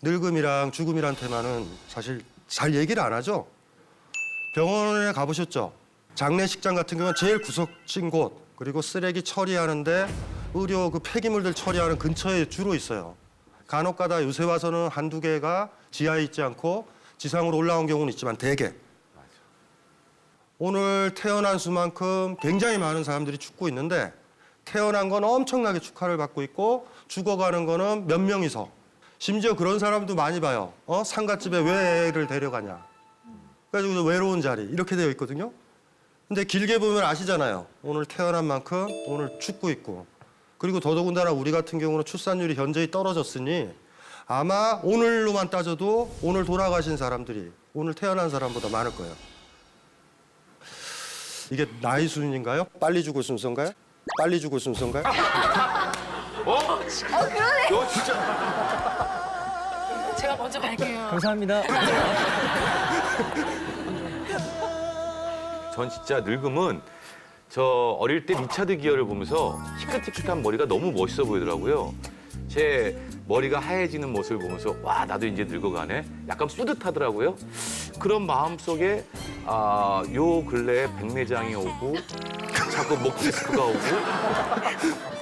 늙음이랑 죽음이란 테마는 사실 잘 얘기를 안 하죠. 병원에 가보셨죠? 장례식장 같은 경우는 제일 구석진 곳, 그리고 쓰레기 처리하는데 의료 그 폐기물들 처리하는 근처에 주로 있어요. 간혹 가다 요새 와서는 한두 개가 지하에 있지 않고 지상으로 올라온 경우는 있지만 대개. 오늘 태어난 수만큼 굉장히 많은 사람들이 죽고 있는데 태어난 건 엄청나게 축하를 받고 있고 죽어가는 거는 몇 명이서. 심지어 그런 사람도 많이 봐요. 상갓집에 왜 애를 데려가냐. 그래가지고 외로운 자리 이렇게 되어 있거든요. 근데 길게 보면 아시잖아요. 오늘 태어난 만큼 오늘 죽고 있고. 그리고 더더군다나 우리 같은 경우는 출산율이 현저히 떨어졌으니 아마 오늘로만 따져도 오늘 돌아가신 사람들이 오늘 태어난 사람보다 많을 거예요. 이게 나이 순인가요? 빨리 죽을 순서인가요? 빨리 죽을 순서인가요? 그러네. 너 진짜 제가 먼저 갈게요. 감사합니다. 전 진짜 늙음은 저 어릴 때 리차드 기어를 보면서 희끗희끗한 머리가 너무 멋있어 보이더라고요. 제 머리가 하얘지는 모습을 보면서 와 나도 이제 늙어가네. 약간 뿌듯하더라고요. 그런 마음속에 요 근래에 백내장이 오고 자꾸 목 디스크가 오고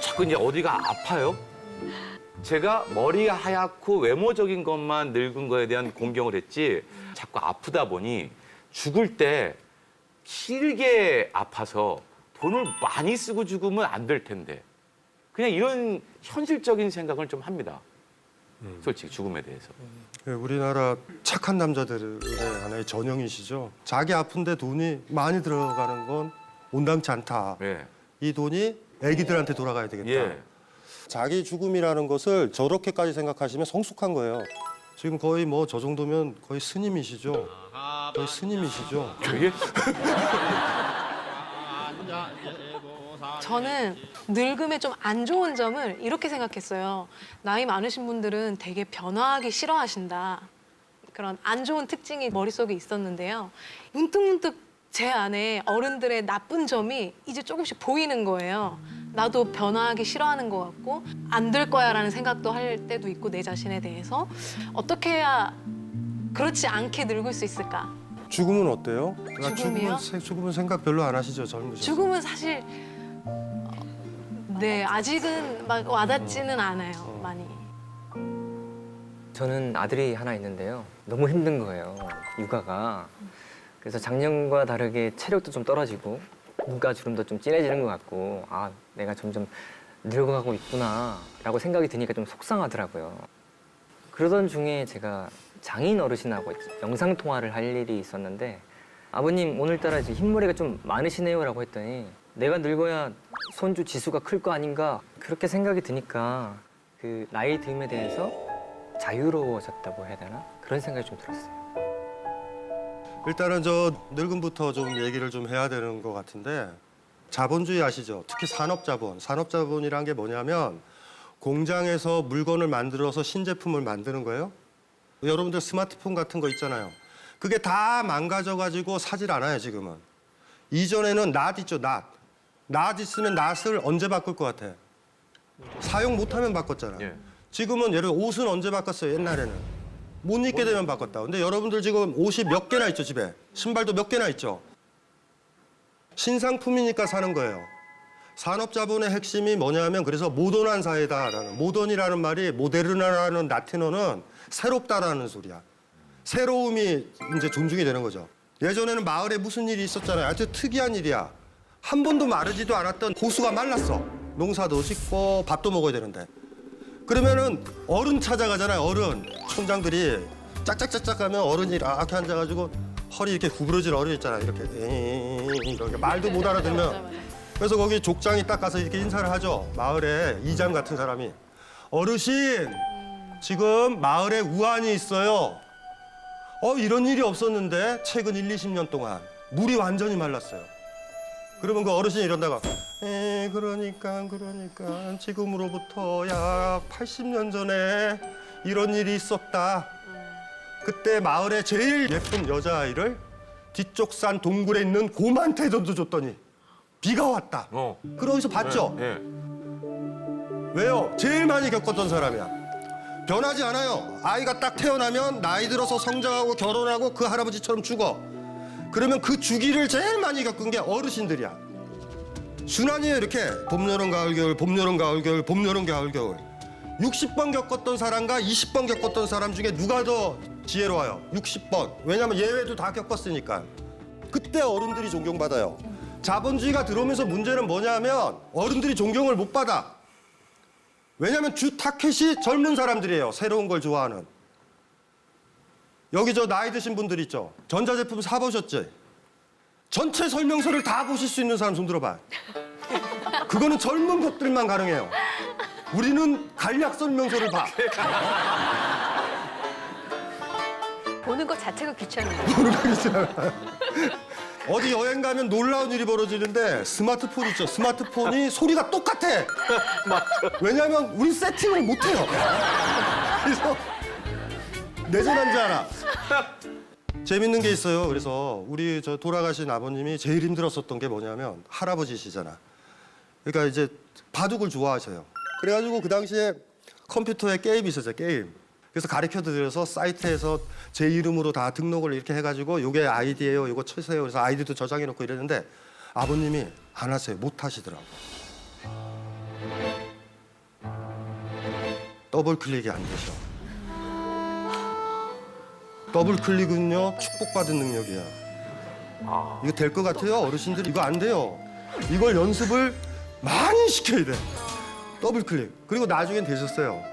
자꾸 이제 어디가 아파요. 제가 머리가 하얗고 외모적인 것만 늙은 거에 대한 공경을 했지 자꾸 아프다 보니 죽을 때 길게 아파서 돈을 많이 쓰고 죽으면 안 될 텐데 그냥 이런 현실적인 생각을 좀 합니다. 솔직히 죽음에 대해서. 우리나라 착한 남자들의 하나의 전형이시죠. 자기 아픈데 돈이 많이 들어가는 건 온당치 않다. 예. 이 돈이 애기들한테 돌아가야 되겠다. 예. 자기 죽음이라는 것을 저렇게까지 생각하시면 성숙한 거예요. 지금 거의 뭐 저 정도면 거의 스님이시죠. 거의 스님이시죠. 예? 저는 늙음의 좀 안 좋은 점을 이렇게 생각했어요. 나이 많으신 분들은 되게 변화하기 싫어하신다. 그런 안 좋은 특징이 머릿속에 있었는데요. 문득문득 제 안에 어른들의 나쁜 점이 이제 조금씩 보이는 거예요. 나도 변화하기 싫어하는 것 같고 안 될 거야라는 생각도 할 때도 있고 내 자신에 대해서 어떻게 해야 그렇지 않게 늙을 수 있을까? 죽음은 어때요? 죽음이요? 죽음은 생각 별로 안 하시죠, 젊으셔서. 죽음은 사실 네 아직은 막 와닿지는 않아요 많이. 저는 아들이 하나 있는데요. 너무 힘든 거예요, 육아가. 그래서 작년과 다르게 체력도 좀 떨어지고 눈가 주름도 좀 진해지는 것 같고 내가 점점 늙어가고 있구나라고 생각이 드니까 좀 속상하더라고요. 그러던 중에 제가 장인 어르신하고 영상 통화를 할 일이 있었는데 아버님 오늘따라 이제 흰머리가 좀 많으시네요라고 했더니 내가 늙어야 손주 지수가 클 거 아닌가 그렇게 생각이 드니까 그 나이 듦에 대해서 자유로워졌다고 해야 되나 그런 생각이 좀 들었어요. 일단은 저 늙음부터 좀 얘기를 좀 해야 되는 것 같은데 자본주의 아시죠? 특히 산업자본. 산업자본이란 게 뭐냐면 공장에서 물건을 만들어서 신제품을 만드는 거예요. 여러분들 스마트폰 같은 거 있잖아요. 그게 다 망가져가지고 사질 않아요, 지금은. 이전에는 낫 있죠, 낫. 낫 있으면 낫을 언제 바꿀 것 같아? 사용 못하면 바꿨잖아. 예. 지금은 예를 들어 옷은 언제 바꿨어요, 옛날에는? 못 입게 되면 바꿨다. 근데 여러분들 지금 옷이 몇 개나 있죠, 집에. 신발도 몇 개나 있죠. 신상품이니까 사는 거예요. 산업자본의 핵심이 뭐냐면 그래서 모던한 사회다라는, 모던이라는 말이 모데르나라는 라틴어는 새롭다라는 소리야. 새로움이 이제 존중이 되는 거죠. 예전에는 마을에 무슨 일이 있었잖아요. 아주 특이한 일이야. 한 번도 마르지도 않았던 호수가 말랐어. 농사도 짓고 밥도 먹어야 되는데. 그러면은 어른 찾아가잖아요. 어른. 촌장들이 짝짝짝짝 하면 어른이 이렇게 앉아가지고 허리 이렇게 구부러질 어른 있잖아요. 이렇게 말도 못 알아들면. 그래서 거기 족장이 딱 가서 이렇게 인사를 하죠. 마을에 이장 같은 사람이. 어르신, 지금 마을에 우환이 있어요. 이런 일이 없었는데 최근 1, 20년 동안 물이 완전히 말랐어요. 그러면 그 어르신이 이런다가 그러니까 지금으로부터 약 80년 전에 이런 일이 있었다. 그때 마을에 제일 예쁜 여자아이를 뒤쪽 산 동굴에 있는 곰한테 던져줬더니 비가 왔다. 그러면서 봤죠? 예. 왜요? 제일 많이 겪었던 사람이야. 변하지 않아요. 아이가 딱 태어나면 나이 들어서 성장하고 결혼하고 그 할아버지처럼 죽어. 그러면 그 주기를 제일 많이 겪은 게 어르신들이야. 순환이에요. 이렇게 봄, 여름, 가을, 겨울, 봄, 여름, 가을, 겨울, 봄, 여름, 가을, 겨울. 60번 겪었던 사람과 20번 겪었던 사람 중에 누가 더 지혜로워요? 60번. 왜냐면 예외도 다 겪었으니까. 그때 어른들이 존경받아요. 자본주의가 들어오면서 문제는 뭐냐면 어른들이 존경을 못 받아. 왜냐면 주 타켓이 젊은 사람들이에요. 새로운 걸 좋아하는. 여기 저 나이 드신 분들 있죠? 전자제품 사보셨지? 전체 설명서를 다 보실 수 있는 사람 손 들어봐. 그거는 젊은 것들만 가능해요. 우리는 간략 설명서를 봐. 보는 것 자체가 귀찮은 거예요. 어디 여행 가면 놀라운 일이 벌어지는데 스마트폰 있죠? 스마트폰이 소리가 똑같아. 왜냐하면 우리 세팅을 못해요. 그래서 내전한 줄 알아. 재밌는 게 있어요. 그래서 우리 저 돌아가신 아버님이 제일 힘들었었던 게 뭐냐면 할아버지시잖아. 그러니까 이제 바둑을 좋아하셔요. 그래가지고 그 당시에 컴퓨터에 게임이 있었어요. 게임. 그래서 가르쳐드려서 사이트에서 제 이름으로 다 등록을 이렇게 해가지고 요게 아이디예요. 요거 쳐세요. 그래서 아이디도 저장해놓고 이랬는데 아버님이 안 하세요. 못 하시더라고. 더블 클릭이 안 되셔. 더블 클릭은요 축복받은 능력이야. 이거 될 것 같아요? 어르신들 이거 안 돼요. 이걸 연습을 많이 시켜야 돼. 더블 클릭. 그리고 나중엔 되셨어요.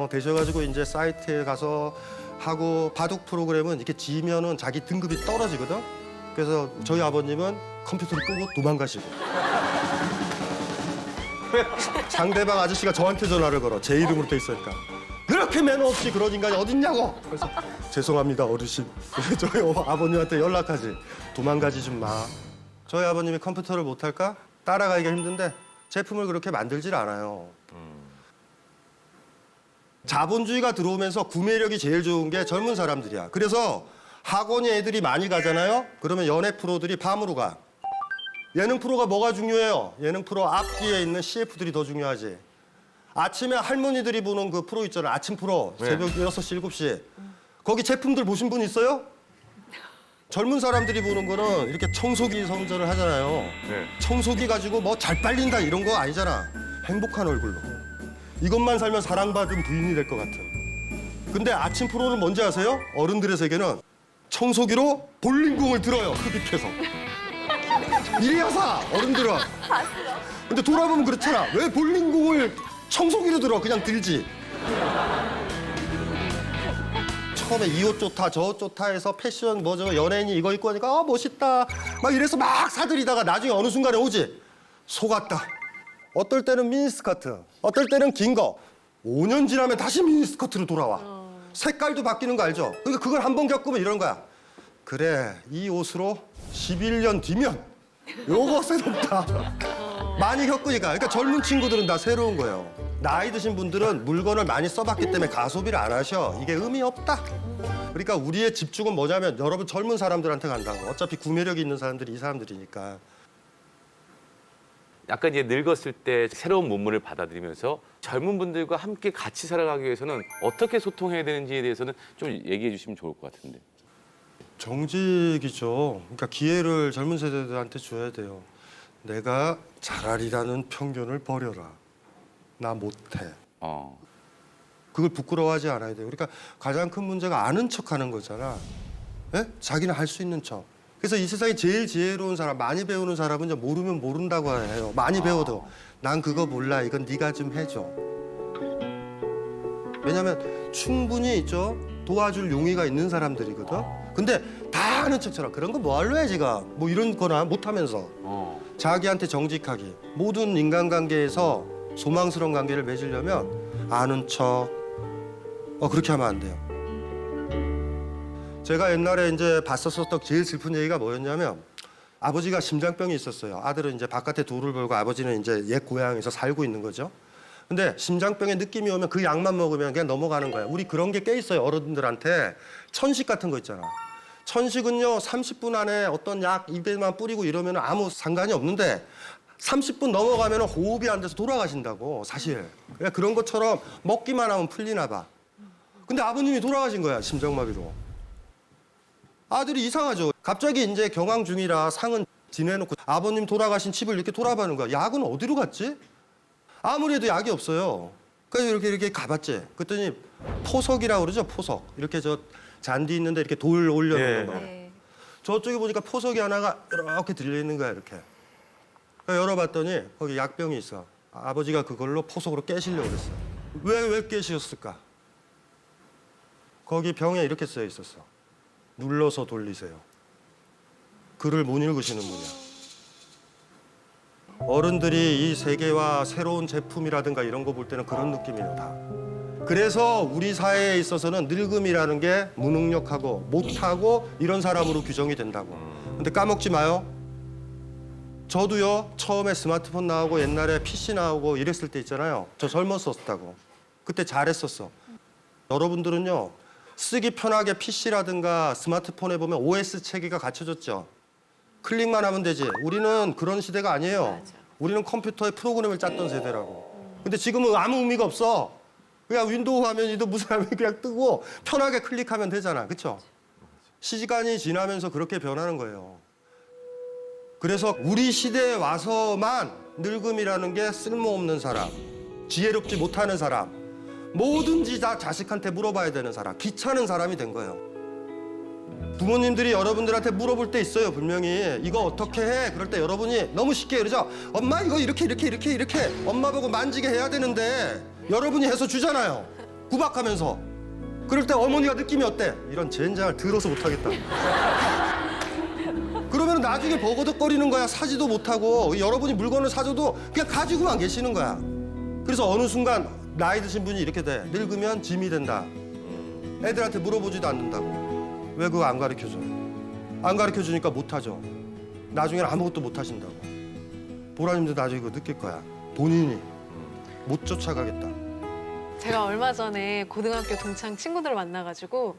되셔가지고 이제 사이트에 가서 하고 바둑 프로그램은 이렇게 지면은 자기 등급이 떨어지거든. 그래서 저희 아버님은 컴퓨터를 끄고 도망가시고 상대방 아저씨가 저한테 전화를 걸어. 제 이름으로 돼 있으니까. 그렇게 매너 없이 그런 인간이 어딨냐고. 그래서 죄송합니다 어르신. 그래서 저희 아버님한테 연락하지. 도망가지 좀 마. 저희 아버님이 컴퓨터를 못할까? 따라가기가 힘든데 제품을 그렇게 만들질 않아요. 자본주의가 들어오면서 구매력이 제일 좋은 게 젊은 사람들이야. 그래서 학원에 애들이 많이 가잖아요. 그러면 연애 프로들이 밤으로 가. 예능 프로가 뭐가 중요해요? 예능 프로 앞뒤에 있는 CF들이 더 중요하지. 아침에 할머니들이 보는 그 프로 있잖아요. 아침 프로. 네. 새벽 6시, 7시. 거기 제품들 보신 분 있어요? 젊은 사람들이 보는 거는 이렇게 청소기 선전을 하잖아요. 네. 청소기 가지고 뭐 잘 빨린다 이런 거 아니잖아. 행복한 얼굴로. 이것만 살면 사랑받은 부인이 될 것 같은. 근데 아침 프로는 뭔지 아세요? 어른들의 세계는 청소기로 볼링공을 들어요. 흡입해서. 이래야 사, 어른들은. 근데 돌아보면 그렇잖아. 왜 볼링공을 청소기로 들어? 그냥 들지. 처음에 이 옷 좋다, 저 옷 좋다 해서 패션 뭐죠 연예인이 이거 입고 하니까 멋있다. 막 이래서 막 사들이다가 나중에 어느 순간에 오지. 속았다. 어떨 때는 미니스커트, 어떨 때는 긴 거. 5년 지나면 다시 미니스커트로 돌아와. 색깔도 바뀌는 거 알죠? 그러니까 그걸 한 번 겪으면 이런 거야. 그래, 이 옷으로 11년 뒤면 요거 새롭다. 많이 겪으니까. 그러니까 젊은 친구들은 다 새로운 거예요. 나이 드신 분들은 물건을 많이 써봤기 때문에 가소비를 안 하셔. 이게 의미 없다. 그러니까 우리의 집중은 뭐냐면 여러분 젊은 사람들한테 간다고. 어차피 구매력이 있는 사람들이 이 사람들이니까. 약간 이제 늙었을 때 새로운 문물을 받아들이면서 젊은 분들과 함께 같이 살아가기 위해서는 어떻게 소통해야 되는지에 대해서는 좀 얘기해 주시면 좋을 것 같은데. 정직이죠. 그러니까 기회를 젊은 세대들한테 줘야 돼요. 내가 잘하리라는 편견을 버려라. 나 못해. 그걸 부끄러워하지 않아야 돼요. 그러니까 가장 큰 문제가 아는 척하는 거잖아. 예? 자기는 할 수 있는 척. 그래서 이 세상에 제일 지혜로운 사람, 많이 배우는 사람은 이제 모르면 모른다고 해요. 많이 배워도 난 그거 몰라. 이건 네가 좀 해줘. 왜냐하면 충분히 있죠. 도와줄 용의가 있는 사람들이거든. 근데 다 아는 척처럼 그런 거 뭐 할래 지가 뭐 이런 거나 못하면서 자기한테 정직하게 모든 인간관계에서 소망스러운 관계를 맺으려면 아는 척 그렇게 하면 안 돼요. 제가 옛날에 이제 봤었던 제일 슬픈 얘기가 뭐였냐면 아버지가 심장병이 있었어요. 아들은 이제 바깥에 돈을 벌고 아버지는 이제 옛 고향에서 살고 있는 거죠. 근데 심장병의 느낌이 오면 그 약만 먹으면 그냥 넘어가는 거야. 우리 그런 게 꽤 있어요. 어른들한테 천식 같은 거 있잖아. 천식은요 30분 안에 어떤 약 입에만 뿌리고 이러면 아무 상관이 없는데 30분 넘어가면 호흡이 안 돼서 돌아가신다고 사실. 그냥 그런 것처럼 먹기만 하면 풀리나 봐. 근데 아버님이 돌아가신 거야, 심장마비로. 아들이 이상하죠. 갑자기 이제 경황 중이라 상은 지내놓고 아버님 돌아가신 집을 이렇게 돌아보는 거야. 약은 어디로 갔지? 아무래도 약이 없어요. 그래서 이렇게 가봤지. 그랬더니 포석이라고 그러죠, 포석. 이렇게 저 잔디 있는데 이렇게 돌 올려놓은 거. 네. 저쪽에 보니까 포석이 하나가 이렇게 들려있는 거야, 이렇게. 그래서 열어봤더니 거기 약병이 있어. 아버지가 그걸로 포석으로 깨시려고 그랬어. 왜 깨시셨을까? 거기 병에 이렇게 쓰여 있었어. 눌러서 돌리세요. 글을 못 읽으시는 분이야. 어른들이 이 세계와 새로운 제품이라든가 이런 거 볼 때는 그런 느낌이에요, 다. 그래서 우리 사회에 있어서는 늙음이라는 게 무능력하고 못하고 이런 사람으로 규정이 된다고. 근데 까먹지 마요. 저도요, 처음에 스마트폰 나오고 옛날에 PC 나오고 이랬을 때 있잖아요. 저 젊었었다고. 그때 잘했었어. 여러분들은요, 쓰기 편하게 PC라든가 스마트폰에 보면 OS 체계가 갖춰졌죠. 클릭만 하면 되지. 우리는 그런 시대가 아니에요. 우리는 컴퓨터에 프로그램을 짰던 세대라고. 근데 지금은 아무 의미가 없어. 그냥 윈도우 화면이든 무슨 화면이 그냥 뜨고 편하게 클릭하면 되잖아. 그렇죠? 시간이 지나면서 그렇게 변하는 거예요. 그래서 우리 시대에 와서만 늙음이라는 게 쓸모없는 사람, 지혜롭지 못하는 사람, 뭐든지 다 자식한테 물어봐야 되는 사람, 귀찮은 사람이 된 거예요. 부모님들이 여러분들한테 물어볼 때 있어요, 분명히. 이거 어떻게 해? 그럴 때 여러분이 너무 쉽게 그러죠. 엄마 이거 이렇게 엄마 보고 만지게 해야 되는데 여러분이 해서 주잖아요. 구박하면서. 그럴 때 어머니가 느낌이 어때? 이런 젠장을 들어서 못하겠다. 그러면 나중에 버거덕거리는 거야. 사지도 못하고 여러분이 물건을 사줘도 그냥 가지고만 계시는 거야. 그래서 어느 순간 나이 드신 분이 이렇게 돼. 늙으면 짐이 된다. 애들한테 물어보지도 않는다고. 왜 그거 안 가르쳐줘요? 안 가르쳐주니까 못하죠. 나중에는 아무것도 못하신다고. 보라님도 나중에 그거 느낄 거야. 본인이 못 쫓아가겠다. 제가 얼마 전에 고등학교 동창 친구들을 만나가지고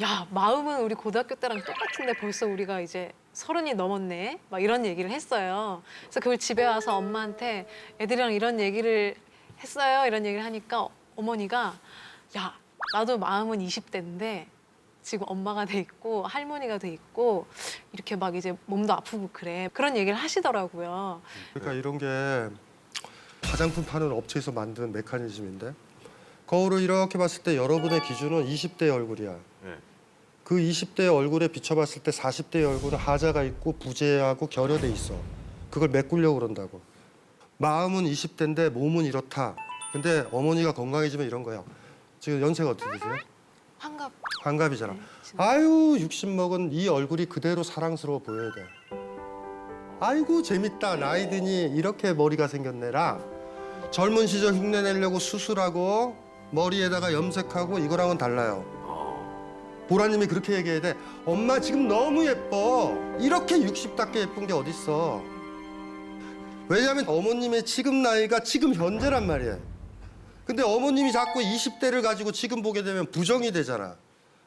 야, 마음은 우리 고등학교 때랑 똑같은데 벌써 우리가 이제 30이 넘었네? 막 이런 얘기를 했어요. 그래서 그걸 집에 와서 엄마한테 애들이랑 이런 얘기를 했어요. 이런 얘기를 하니까 어머니가 야, 나도 마음은 20대인데 지금 엄마가 돼 있고 할머니가 돼 있고 이렇게 막 이제 몸도 아프고 그래. 그런 얘기를 하시더라고요. 그러니까 이런 게 화장품 파는 업체에서 만든 메커니즘인데 거울을 이렇게 봤을 때 여러분의 기준은 20대의 얼굴이야. 네. 그 20대의 얼굴에 비춰봤을 때 40대의 얼굴은 하자가 있고 부재하고 결여돼 있어. 그걸 메꾸려고 그런다고. 마음은 20대인데 몸은 이렇다. 근데 어머니가 건강해지면 이런 거야. 지금 연세가 어떻게 되세요? 환갑. 환갑이잖아. 네, 아유 60 먹은 이 얼굴이 그대로 사랑스러워 보여야 돼. 아이고 재밌다. 나이 드니 이렇게 머리가 생겼네라. 젊은 시절 흉내내려고 수술하고 머리에다가 염색하고 이거랑은 달라요. 보라님이 그렇게 얘기해야 돼. 엄마 지금 너무 예뻐. 이렇게 60답게 예쁜 게 어딨어. 왜냐하면 어머님의 지금 나이가 지금 현재란 말이에요. 근데 어머님이 자꾸 20대를 가지고 지금 보게 되면 부정이 되잖아.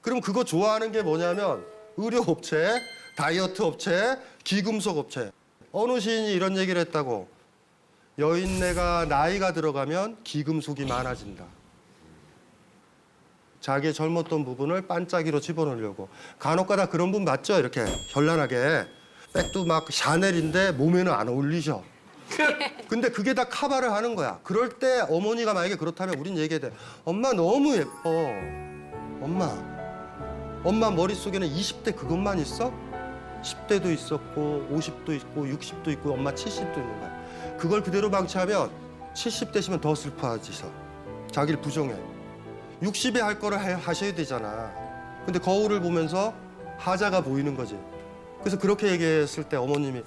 그럼 그거 좋아하는 게 뭐냐면 의료업체, 다이어트 업체, 귀금속 업체. 어느 시인이 이런 얘기를 했다고. 여인네가 나이가 들어가면 귀금속이 많아진다. 자기의 젊었던 부분을 반짝이로 집어넣으려고. 간혹가다 그런 분 맞죠? 이렇게 현란하게. 백도 막 샤넬인데 몸에는 안 어울리죠. 근데 그게 다 카바를 하는 거야. 그럴 때 어머니가 만약에 그렇다면 우린 얘기해야 돼. 엄마 너무 예뻐. 엄마 머릿속에는 20대 그것만 있어? 10대도 있었고 50도 있고 60도 있고 엄마 70도 있는 거야. 그걸 그대로 방치하면 70대시면 더 슬퍼하지서. 자기를 부정해. 60에 할 거를 하셔야 되잖아. 근데 거울을 보면서 하자가 보이는 거지. 그래서 그렇게 얘기했을 때 어머님이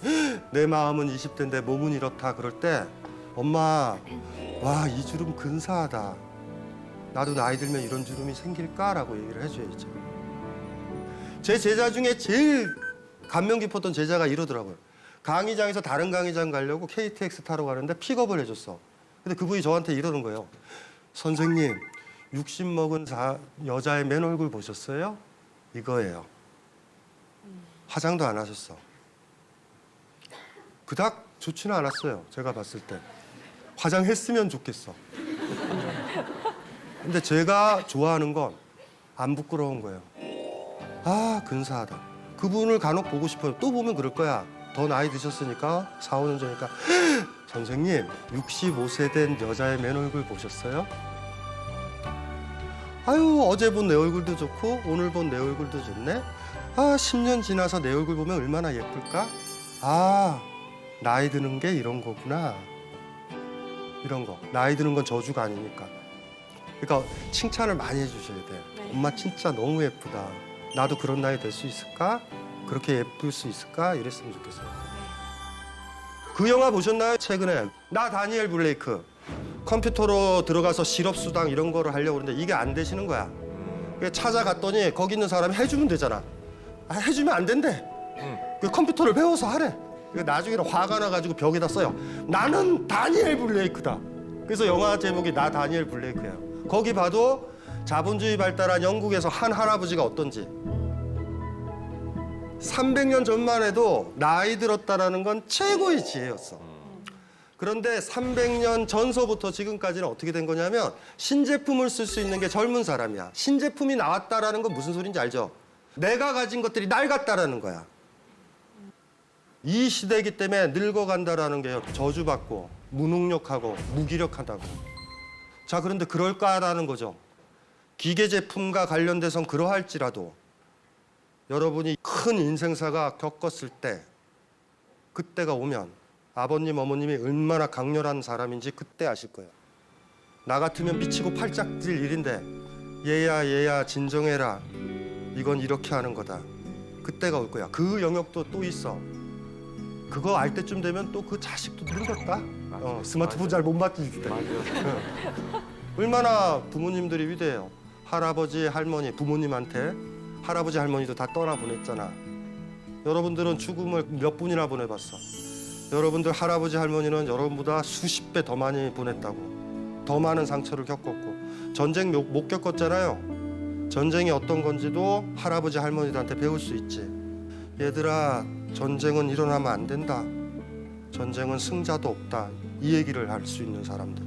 내 마음은 20대인데 몸은 이렇다 그럴 때 엄마 와 이 주름 근사하다. 나도 나이 들면 이런 주름이 생길까라고 얘기를 해줘야죠. 제 제자 중에 제일 감명 깊었던 제자가 이러더라고요. 강의장에서 다른 강의장 가려고 KTX 타러 가는데 픽업을 해줬어. 근데 그분이 저한테 이러는 거예요. 선생님 60 먹은 여자의 맨 얼굴 보셨어요? 이거예요. 화장도 안 하셨어. 그닥 좋지는 않았어요. 제가 봤을 때. 화장했으면 좋겠어. 근데 제가 좋아하는 건 안 부끄러운 거예요. 아, 근사하다. 그분을 간혹 보고 싶어요. 또 보면 그럴 거야. 더 나이 드셨으니까 4, 5년 전이니까 선생님 65세 된 여자의 맨 얼굴 보셨어요? 아유, 어제 본 내 얼굴도 좋고 오늘 본 내 얼굴도 좋네. 아, 10년 지나서 내 얼굴 보면 얼마나 예쁠까? 아, 나이 드는 게 이런 거구나. 이런 거. 나이 드는 건 저주가 아니니까. 그러니까 칭찬을 많이 해주셔야 돼요. 네. 엄마 진짜 너무 예쁘다. 나도 그런 나이 될 수 있을까? 그렇게 예쁠 수 있을까? 이랬으면 좋겠어요. 그 영화 보셨나요? 최근에 나 다니엘 블레이크. 컴퓨터로 들어가서 실업수당 이런 거를 하려고 그러는데 이게 안 되시는 거야. 그래서 찾아갔더니 거기 있는 사람이 해주면 되잖아. 아, 해주면 안 된대. 그 컴퓨터를 배워서 하래. 나중에는 화가 나가지고 벽에다 써요. 나는 다니엘 블레이크다. 그래서 영화 제목이 나 다니엘 블레이크예요. 거기 봐도 자본주의 발달한 영국에서 한 할아버지가 어떤지 300년 전만 해도 나이 들었다라는 건 최고의 지혜였어. 그런데 300년 전서부터 지금까지는 어떻게 된 거냐면 신제품을 쓸 수 있는 게 젊은 사람이야. 신제품이 나왔다라는 건 무슨 소린지 알죠? 내가 가진 것들이 낡았다라는 거야. 이 시대이기 때문에 늙어간다라는 게 저주받고 무능력하고 무기력하다고. 자, 그런데 그럴까라는 거죠. 기계 제품과 관련돼선 그러할지라도 여러분이 큰 인생사가 겪었을 때 그때가 오면 아버님, 어머님이 얼마나 강렬한 사람인지 그때 아실 거예요. 나 같으면 미치고 팔짝 뛸 일인데 얘야 진정해라. 이건 이렇게 하는 거다. 그때가 올 거야. 그 영역도 또 있어. 그거 알 때쯤 되면 또 그 자식도 늙었다. 스마트폰 잘 못 만질 때. 얼마나 부모님들이 위대해요. 할아버지, 할머니, 부모님한테 할아버지, 할머니도 다 떠나보냈잖아. 여러분들은 죽음을 몇 분이나 보내봤어. 여러분들 할아버지, 할머니는 여러분보다 수십 배 더 많이 보냈다고. 더 많은 상처를 겪었고 전쟁 못 겪었잖아요. 전쟁이 어떤 건지도 할아버지, 할머니들한테 배울 수 있지. 얘들아, 전쟁은 일어나면 안 된다. 전쟁은 승자도 없다. 이 얘기를 할 수 있는 사람들.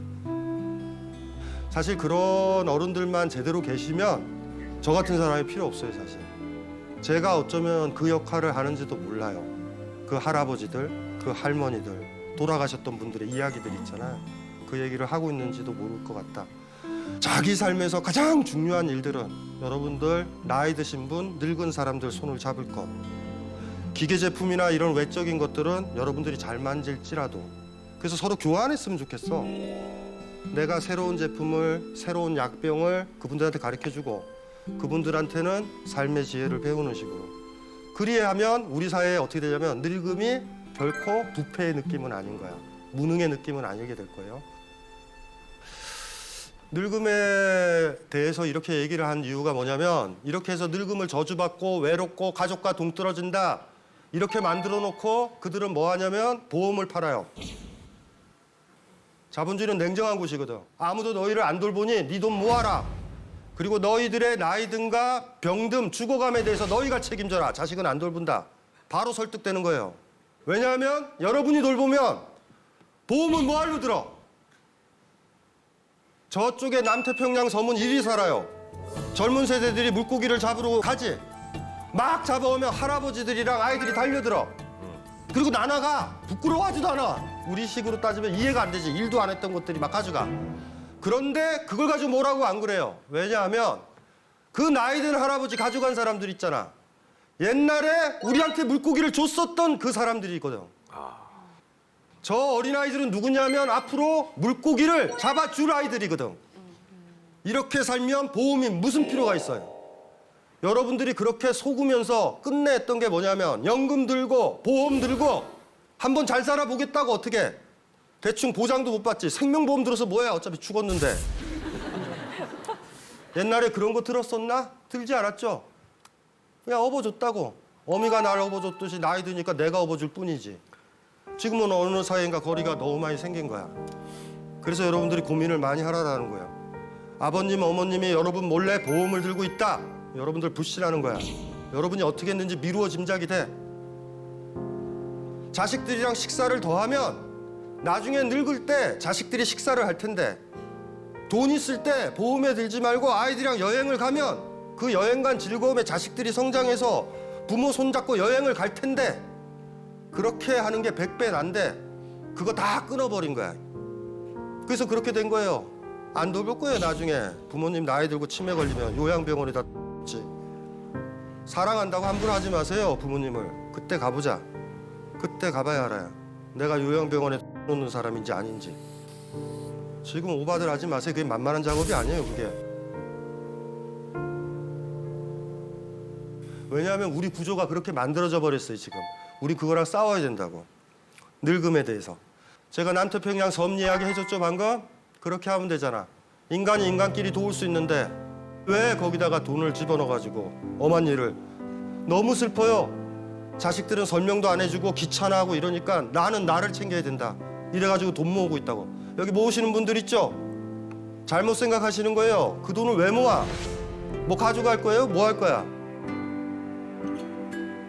사실 그런 어른들만 제대로 계시면 저 같은 사람이 필요 없어요, 사실. 제가 어쩌면 그 역할을 하는지도 몰라요. 그 할아버지들, 그 할머니들, 돌아가셨던 분들의 이야기들 있잖아요. 그 얘기를 하고 있는지도 모를 것 같다. 자기 삶에서 가장 중요한 일들은 여러분들 나이 드신 분, 늙은 사람들 손을 잡을 것. 기계 제품이나 이런 외적인 것들은 여러분들이 잘 만질지라도 그래서 서로 교환했으면 좋겠어. 내가 새로운 제품을, 새로운 약병을 그분들한테 가르쳐주고 그분들한테는 삶의 지혜를 배우는 식으로. 그리하면 우리 사회에 어떻게 되냐면 늙음이 결코 부패의 느낌은 아닌 거야. 무능의 느낌은 아니게 될 거예요. 늙음에 대해서 이렇게 얘기를 한 이유가 뭐냐면 이렇게 해서 늙음을 저주받고 외롭고 가족과 동떨어진다 이렇게 만들어 놓고 그들은 뭐 하냐면 보험을 팔아요. 자본주의는 냉정한 곳이거든. 아무도 너희를 안 돌보니 네 돈 모아라. 그리고 너희들의 나이든가 병듦, 죽어감에 대해서 너희가 책임져라. 자식은 안 돌본다. 바로 설득되는 거예요. 왜냐하면 여러분이 돌보면 보험은 뭐하러 들어? 저쪽에 남태평양 섬은 이리 살아요. 젊은 세대들이 물고기를 잡으러 가지. 막 잡아오면 할아버지들이랑 아이들이 달려들어. 그리고 나나가 부끄러워하지도 않아. 우리 식으로 따지면 이해가 안 되지. 일도 안 했던 것들이 막 가져가. 그런데 그걸 가지고 뭐라고 안 그래요. 왜냐하면 그 나이든 할아버지 가져간 사람들 있잖아. 옛날에 우리한테 물고기를 줬었던 그 사람들이 있거든. 저 어린아이들은 누구냐면 앞으로 물고기를 잡아줄 아이들이거든. 이렇게 살면 보험이 무슨 필요가 있어요. 여러분들이 그렇게 속으면서 끝내 했던 게 뭐냐면 연금 들고 보험 들고 한번 잘 살아보겠다고 어떻게 대충 보장도 못 받지. 생명보험 들어서 뭐야 어차피 죽었는데. 옛날에 그런 거 들었었나? 들지 않았죠? 그냥 업어줬다고. 어미가 날 업어줬듯이 나이 드니까 내가 업어줄 뿐이지. 지금은 어느 사이인가 거리가 너무 많이 생긴 거야. 그래서 여러분들이 고민을 많이 하라는 거예요. 아버님, 어머님이 여러분 몰래 보험을 들고 있다. 여러분들 불신하는 거야. 여러분이 어떻게 했는지 미루어 짐작이 돼. 자식들이랑 식사를 더하면 나중에 늙을 때 자식들이 식사를 할 텐데 돈 있을 때 보험에 들지 말고 아이들이랑 여행을 가면 그 여행 간 즐거움에 자식들이 성장해서 부모 손잡고 여행을 갈 텐데 그렇게 하는 게 100배 난데 그거 다 끊어버린 거야. 그래서 그렇게 된 거예요. 안 돌볼 거예요. 나중에 부모님 나이 들고 치매 걸리면 요양병원에다 지 사랑한다고 함부로 하지 마세요. 부모님을. 그때 가보자. 그때 가봐야 알아요. 내가 요양병원에 놓는 사람인지 아닌지. 지금 오바들 하지 마세요. 그게 만만한 작업이 아니에요. 그게. 왜냐하면 우리 구조가 그렇게 만들어져 버렸어요. 지금. 우리 그거랑 싸워야 된다고. 늙음에 대해서. 제가 남태평양 섬 이야기 해줬죠 방금? 그렇게 하면 되잖아. 인간이 인간끼리 도울 수 있는데 왜 거기다가 돈을 집어넣어가지고 엄한 일을. 너무 슬퍼요. 자식들은 설명도 안 해주고 귀찮아하고 이러니까 나는 나를 챙겨야 된다. 이래가지고 돈 모으고 있다고. 여기 모으시는 분들 있죠? 잘못 생각하시는 거예요. 그 돈을 왜 모아? 뭐 가져갈 거예요? 뭐 할 거야?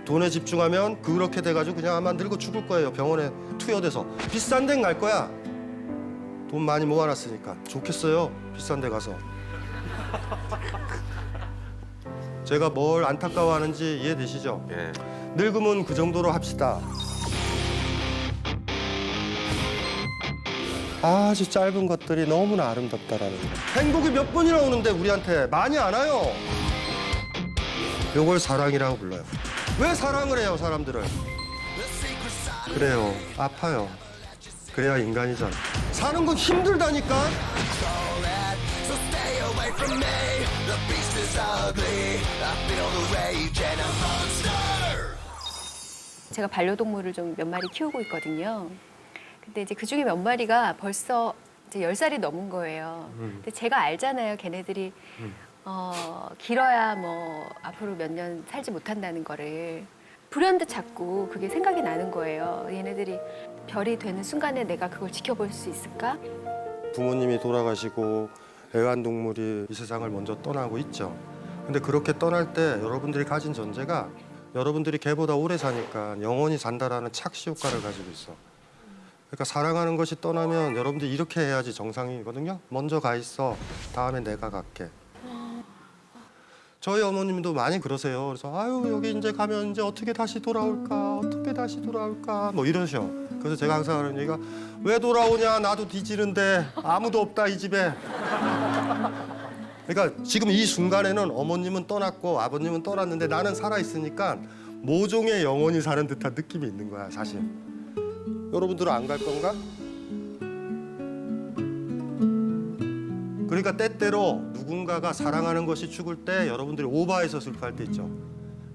돈에 집중하면 그렇게 돼가지고 그냥 아마 늙어 죽을 거예요. 병원에 투여돼서. 비싼 데는 갈 거야. 돈 많이 모아놨으니까. 좋겠어요. 비싼 데 가서. 제가 뭘 안타까워하는지 이해되시죠? 예. 늙음은 그 정도로 합시다. 아주 짧은 것들이 너무나 아름답다라는 거. 행복이 몇 번이나 오는데 우리한테 많이 안 와요. 요걸 사랑이라고 불러요. 왜 사랑을 해요, 사람들을? 그래요, 아파요. 그래야 인간이잖아. 사는 건 힘들다니까. 제가 반려동물을 좀 몇 마리 키우고 있거든요. 근데 이제 그 중에 몇 마리가 벌써 이제 10살이 넘은 거예요. 근데 제가 알잖아요. 걔네들이 길어야 뭐 앞으로 몇 년 살지 못한다는 거를. 불현듯 자꾸 그게 생각이 나는 거예요. 얘네들이 별이 되는 순간에 내가 그걸 지켜볼 수 있을까? 부모님이 돌아가시고 애완동물이 이 세상을 먼저 떠나고 있죠. 근데 그렇게 떠날 때 여러분들이 가진 전제가 여러분들이 걔보다 오래 사니까 영원히 산다라는 착시 효과를 가지고 있어. 그러니까 사랑하는 것이 떠나면 여러분들이 이렇게 해야지 정상이거든요. 먼저 가 있어. 다음에 내가 갈게. 저희 어머님도 많이 그러세요. 그래서 아유 여기 이제 가면 이제 어떻게 다시 돌아올까? 어떻게 다시 돌아올까? 뭐 이러셔. 그래서 제가 항상 하는 얘기가 왜 돌아오냐? 나도 뒤지는데 아무도 없다 이 집에. 그러니까 지금 이 순간에는 어머님은 떠났고 아버님은 떠났는데 나는 살아 있으니까 모종의 영혼이 사는 듯한 느낌이 있는 거야 사실. 여러분들은 안 갈 건가? 그러니까 때때로 누군가가 사랑하는 것이 죽을 때 여러분들이 오바해서 슬퍼할 때 있죠.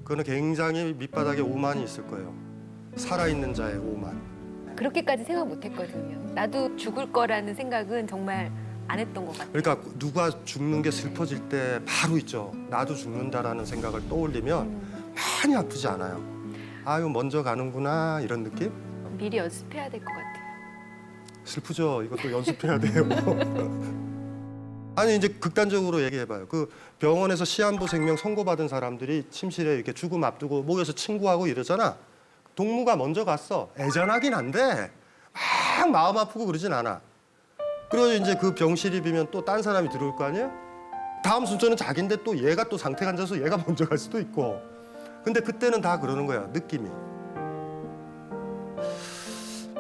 그거는 굉장히 밑바닥에 오만이 있을 거예요. 살아있는 자의 오만. 그렇게까지 생각 못 했거든요. 나도 죽을 거라는 생각은 정말 안 했던 것 같아요. 그러니까 누가 죽는 게 슬퍼질 때 바로 있죠. 나도 죽는다라는 생각을 떠올리면 많이 아프지 않아요. 아유 먼저 가는구나 이런 느낌? 미리 연습해야 될 것 같아요. 슬프죠. 이것도 연습해야 돼요. 아니 이제 극단적으로 얘기해봐요. 그 병원에서 시한부 생명 선고받은 사람들이 침실에 이렇게 죽음 앞두고 모여서 친구하고 이러잖아. 동무가 먼저 갔어. 애잔하긴 한데 막 마음 아프고 그러진 않아. 그리고 이제 그 병실이 비면 또 딴 사람이 들어올 거 아니에요? 다음 순서는 자기인데 또 얘가 또 상태가 안 좋아서 얘가 먼저 갈 수도 있고. 근데 그때는 다 그러는 거야. 느낌이.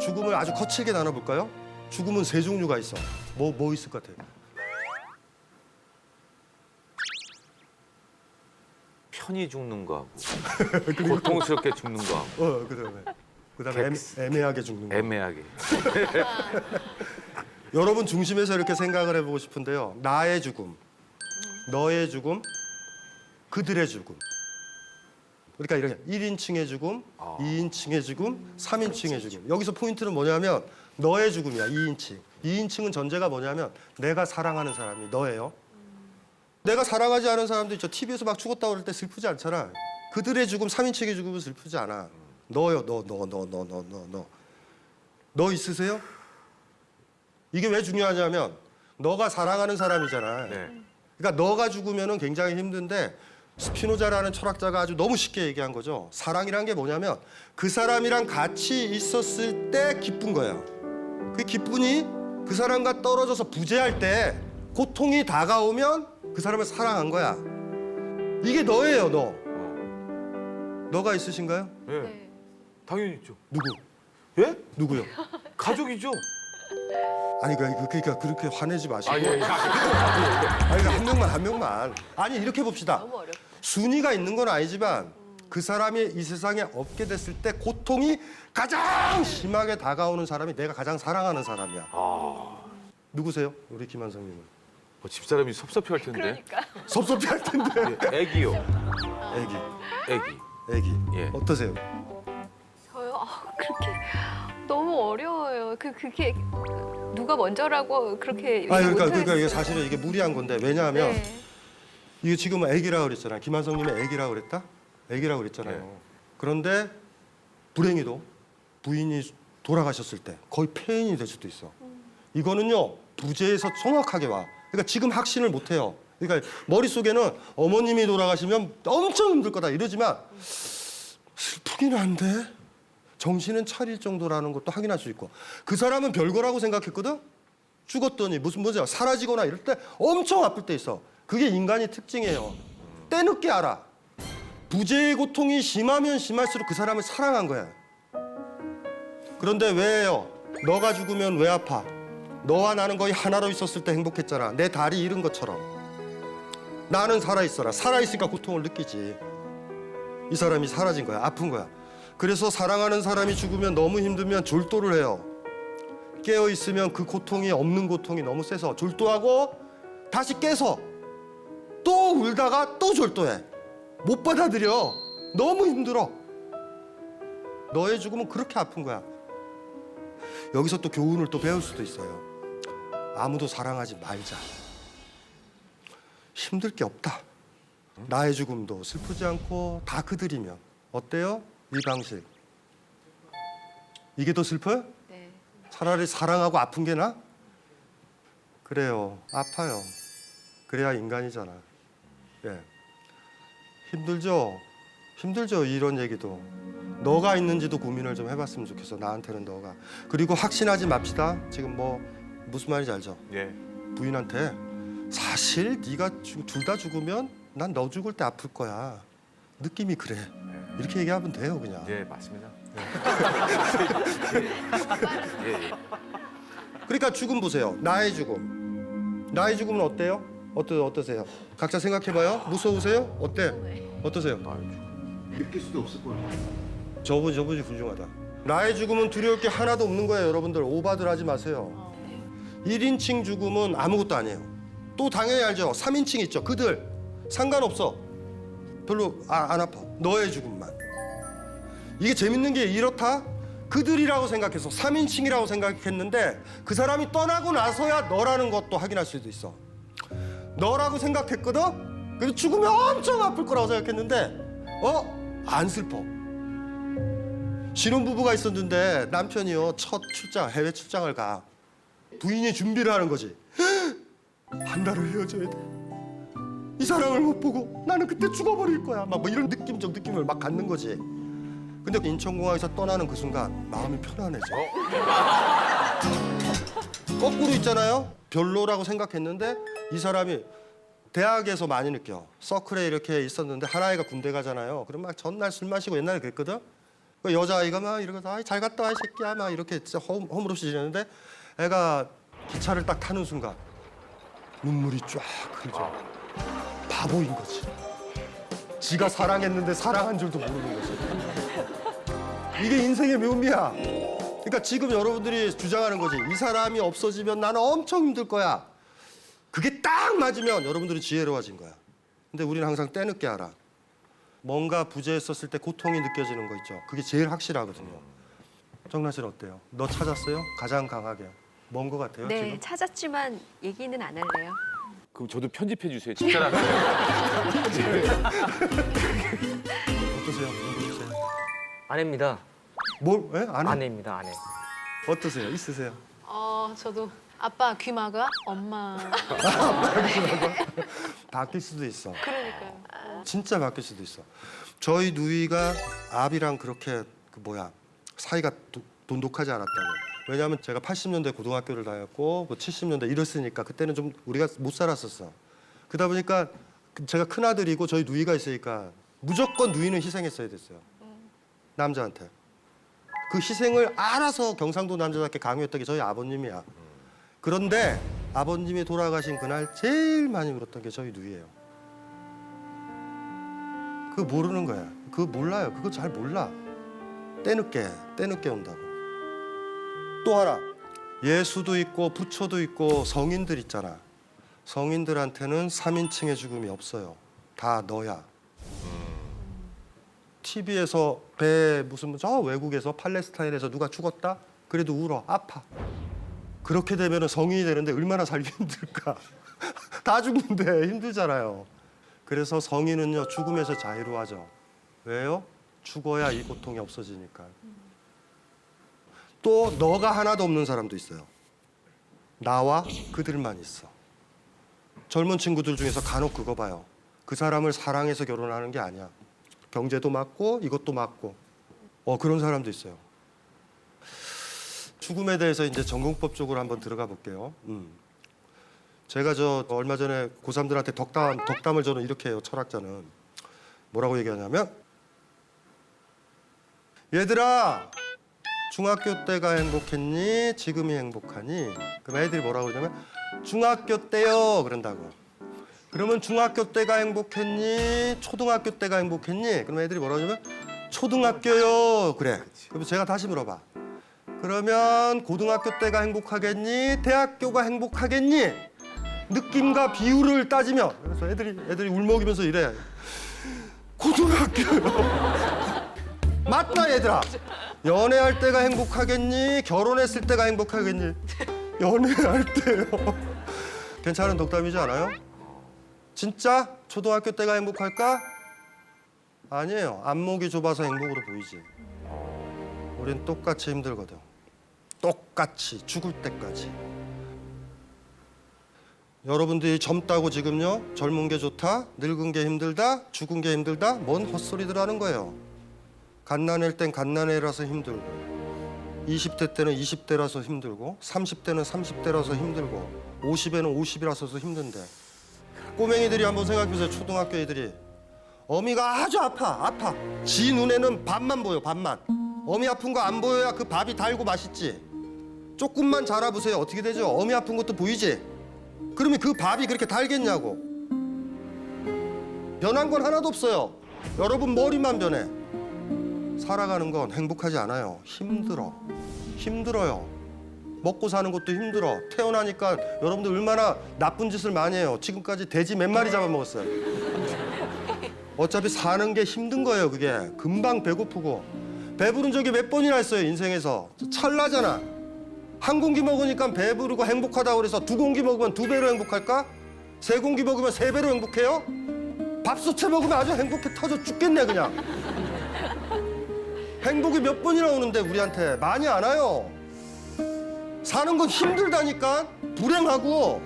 죽음을 아주 거칠게 나눠볼까요? 죽음은 세 종류가 있어. 뭐 있을 것 같아요? 편히 죽는 거하고 고통스럽게 죽는 거하고 그다음에 애매하게 죽는 거. 애매하게. 여러분 중심에서 이렇게 생각을 해보고 싶은데요. 나의 죽음, 너의 죽음, 그들의 죽음. 그러니까 이렇게 1인칭의 죽음, 2인칭의 죽음, 3인칭의 죽음. 여기서 포인트는 뭐냐면 너의 죽음이야, 2인칭. 2인칭은 전제가 뭐냐면 내가 사랑하는 사람이 너예요. 내가 사랑하지 않은 사람도 있죠. TV에서 막 죽었다고 그럴 때 슬프지 않잖아. 그들의 죽음, 3인칭의 죽음은 슬프지 않아. 너요, 너. 너 있으세요? 이게 왜 중요하냐면 너가 사랑하는 사람이잖아. 네. 그러니까 너가 죽으면은 굉장히 힘든데 스피노자라는 철학자가 아주 너무 쉽게 얘기한 거죠. 사랑이란 게 뭐냐면 그 사람이랑 같이 있었을 때 기쁜 거예요. 그 기쁨이 그 사람과 떨어져서 부재할 때 고통이 다가오면 그 사람을 사랑한 거야. 이게 너예요, 너. 너가 있으신가요? 예. 네. 당연히 있죠. 누구? 예? 누구요? 가족이죠. 아니 그러니까 그렇게 화내지 마시고. 아, 예. 아니 한 명만. 아니 이렇게 봅시다. 너무 어렵다. 순위가 있는 건 아니지만 그 사람이 이 세상에 없게 됐을 때 고통이 가장 심하게 다가오는 사람이 내가 가장 사랑하는 사람이야. 누구세요? 우리 김한성님은. 집사람이 섭섭해할 텐데. 그러니까. 섭섭해할 텐데. 예, 애기요. 애기, 애기. 애기. 예. 어떠세요? 저요? 그렇게 너무 어려워요. 그게 누가 먼저라고 그렇게 아 얘기 그러니까 못하겠어요. 이게 사실은 이게 무리한 건데 왜냐하면 네. 이게 지금은 애기라고 그랬잖아요. 김한성님이 애기라고 그랬다? 애기라고 그랬잖아요. 네. 그런데 불행히도 부인이 돌아가셨을 때 거의 폐인이 될 수도 있어. 이거는요 부재에서 정확하게 와. 그러니까 지금 확신을 못 해요. 그러니까 머릿속에는 어머님이 돌아가시면 엄청 힘들 거다 이러지만 슬프긴 한데 정신은 차릴 정도라는 것도 확인할 수 있고 그 사람은 별거라고 생각했거든? 죽었더니 무슨 문제야 사라지거나 이럴 때 엄청 아플 때 있어. 그게 인간의 특징이에요. 때늦게 알아. 부재의 고통이 심하면 심할수록 그 사람을 사랑한 거야. 그런데 왜요? 너가 죽으면 왜 아파? 너와 나는 거의 하나로 있었을 때 행복했잖아. 내 다리 잃은 것처럼. 나는 살아있어라. 살아있으니까 고통을 느끼지. 이 사람이 사라진 거야. 아픈 거야. 그래서 사랑하는 사람이 죽으면 너무 힘들면 졸도를 해요. 깨어있으면 그 고통이 없는 고통이 너무 세서 졸도하고 다시 깨서 또 울다가 또 졸도해. 못 받아들여. 너무 힘들어. 너의 죽음은 그렇게 아픈 거야. 여기서 또 교훈을 또 배울 수도 있어요. 아무도 사랑하지 말자. 힘들 게 없다. 나의 죽음도 슬프지 않고 다 그들이면 어때요? 이 방식. 이게 더 슬퍼요? 네. 차라리 사랑하고 아픈 게 나? 그래요. 아파요. 그래야 인간이잖아. 예. 힘들죠? 힘들죠, 이런 얘기도. 너가 있는지도 고민을 좀 해봤으면 좋겠어, 나한테는 너가. 그리고 확신하지 맙시다. 지금 뭐 무슨 말인지 알죠? 예. 부인한테 사실 네가 둘 다 죽으면 난 너 죽을 때 아플 거야. 느낌이 그래. 이렇게 얘기하면 돼요, 그냥. 예, 맞습니다. 예, 예. 그러니까 죽음 보세요. 나의 죽음. 나의 죽음은 어때요? 어떠세요? 각자 생각해봐요. 무서우세요? 어때? 어떠세요? 느낄 수도 없을 거예요. 저분이 훌륭하다. 나의 죽음은 두려울 게 하나도 없는 거예요, 여러분들. 오바들 하지 마세요. 1인칭 죽음은 아무것도 아니에요. 또 당연히 알죠. 3인칭 있죠. 그들 상관없어. 별로 안 아파. 너의 죽음만. 이게 재밌는 게 이렇다. 그들이라고 생각해서 3인칭이라고 생각했는데 그 사람이 떠나고 나서야 너라는 것도 확인할 수도 있어. 너라고 생각했거든. 그래서 죽으면 엄청 아플 거라고 생각했는데 안 슬퍼. 신혼부부가 있었는데 남편이요 첫 출장 해외 출장을 가. 부인이 준비를 하는 거지. 한 달을 헤어져야 돼. 이 사람을 못 보고 나는 그때 죽어버릴 거야. 막 뭐 이런 느낌적 느낌을 막 갖는 거지. 근데 인천공항에서 떠나는 그 순간 마음이 편안해져. 거꾸로 있잖아요. 별로라고 생각했는데 이 사람이 대학에서 많이 느껴. 서클에 이렇게 있었는데 하나이가 군대 가잖아요. 그럼 막 전날 술 마시고 옛날에 그랬거든. 그 여자아이가 막 이러고 아이 잘 갔다 와 이 새끼야 막 이렇게 진짜 허물없이 지내는데 애가 기차를 딱 타는 순간 눈물이 쫙 흐르죠. 바보인 거지. 지가 사랑했는데 사랑한 줄도 모르는 거지. 이게 인생의 묘미야. 그러니까 지금 여러분들이 주장하는 거지. 이 사람이 없어지면 나는 엄청 힘들 거야. 그게 딱 맞으면 여러분들이 지혜로워진 거야. 근데 우리는 항상 때늦게 알아. 뭔가 부재했었을 때 고통이 느껴지는 거 있죠. 그게 제일 확실하거든요. 정란 씨는 어때요? 너 찾았어요? 가장 강하게. 뭔 거 같아요, 네, 지금? 찾았지만 얘기는 안 할래요. 그럼 저도 편집해 주세요. 집사람. 어떠세요? 어떠세요? 아내입니다. 뭘? 예? 아내? 아내입니다. 아내. 어떠세요? 있으세요? 저도 아빠 귀 막아, 엄마. 바뀔 수도 있어. 그러니까요. 진짜 바뀔 수도 있어. 저희 누이가 아비랑 그렇게 사이가 돈독하지 않았다고. 왜냐하면 제가 80년대 고등학교를 다녔고 뭐 70년대 이랬으니까 그때는 좀 우리가 못 살았었어. 그러다 보니까 제가 큰아들이고 저희 누이가 있으니까 무조건 누이는 희생했어야 됐어요. 남자한테. 그 희생을 알아서 경상도 남자답게 강요했던 게 저희 아버님이야. 그런데 아버님이 돌아가신 그날 제일 많이 울었던 게 저희 누이예요. 그거 모르는 거야. 그거 몰라요. 그거 잘 몰라. 때늦게 온다고. 또 하나, 예수도 있고 부처도 있고 성인들 있잖아. 성인들한테는 3인칭의 죽음이 없어요. 다 너야. TV에서 무슨 저 외국에서 팔레스타인에서 누가 죽었다? 그래도 울어. 아파. 그렇게 되면 성인이 되는데 얼마나 살기 힘들까. 다 죽는데 힘들잖아요. 그래서 성인은요 죽음에서 자유로워하죠. 왜요? 죽어야 이 고통이 없어지니까. 또 너가 하나도 없는 사람도 있어요. 나와 그들만 있어. 젊은 친구들 중에서 간혹 그거 봐요. 그 사람을 사랑해서 결혼하는 게 아니야. 경제도 맞고 이것도 맞고. 그런 사람도 있어요. 죽음에 대해서 이제 전공법 쪽으로 한번 들어가 볼게요. 제가 얼마 전에 고3들한테 덕담을 저는 이렇게 해요. 철학자는 뭐라고 얘기하냐면, 얘들아 중학교 때가 행복했니? 지금이 행복하니? 그럼 애들이 뭐라고 그러냐면 중학교 때요 그런다고. 그러면 중학교 때가 행복했니? 초등학교 때가 행복했니? 그럼 애들이 뭐라고 하냐면 초등학교요 그래. 그럼 제가 다시 물어봐. 그러면 고등학교 때가 행복하겠니? 대학교가 행복하겠니? 느낌과 비율을 따지면. 그래서 애들이 울먹이면서 이래. 고등학교요. 맞다 얘들아. 연애할 때가 행복하겠니? 결혼했을 때가 행복하겠니? 연애할 때요. 괜찮은 독담이지 않아요? 진짜 초등학교 때가 행복할까? 아니에요. 안목이 좁아서 행복으로 보이지. 우린 똑같이 힘들거든. 똑같이 죽을 때까지. 여러분들이 젊다고 지금요 젊은 게 좋다, 늙은 게 힘들다, 죽은 게 힘들다, 뭔 헛소리들 하는 거예요. 갓난애일 땐 갓난애라서 힘들고, 20대 때는 20대라서 힘들고, 30대는 30대라서 힘들고, 50에는 50이라서 힘든데, 꼬맹이들이 한번 생각해보세요. 초등학교 애들이 어미가 아주 아파. 지 눈에는 밥만 보여. 밥만. 어미 아픈 거 안 보여야 그 밥이 달고 맛있지. 조금만 자라보세요. 어떻게 되죠? 어미 아픈 것도 보이지? 그러면 그 밥이 그렇게 달겠냐고. 변한 건 하나도 없어요. 여러분 머리만 변해. 살아가는 건 행복하지 않아요. 힘들어요. 먹고 사는 것도 힘들어. 태어나니까 여러분들 얼마나 나쁜 짓을 많이 해요. 지금까지 돼지 몇 마리 잡아먹었어요. 어차피 사는 게 힘든 거예요. 그게 금방 배고프고. 배부른 적이 몇 번이나 있어요. 인생에서. 찰나잖아. 한 공기 먹으니까 배부르고 행복하다고 그래서 두 공기 먹으면 두 배로 행복할까? 세 공기 먹으면 세 배로 행복해요? 밥솥에 먹으면 아주 행복해 터져 죽겠네 그냥. 행복이 몇 번이나 오는데 우리한테 많이 안 와요. 사는 건 힘들다니까. 불행하고.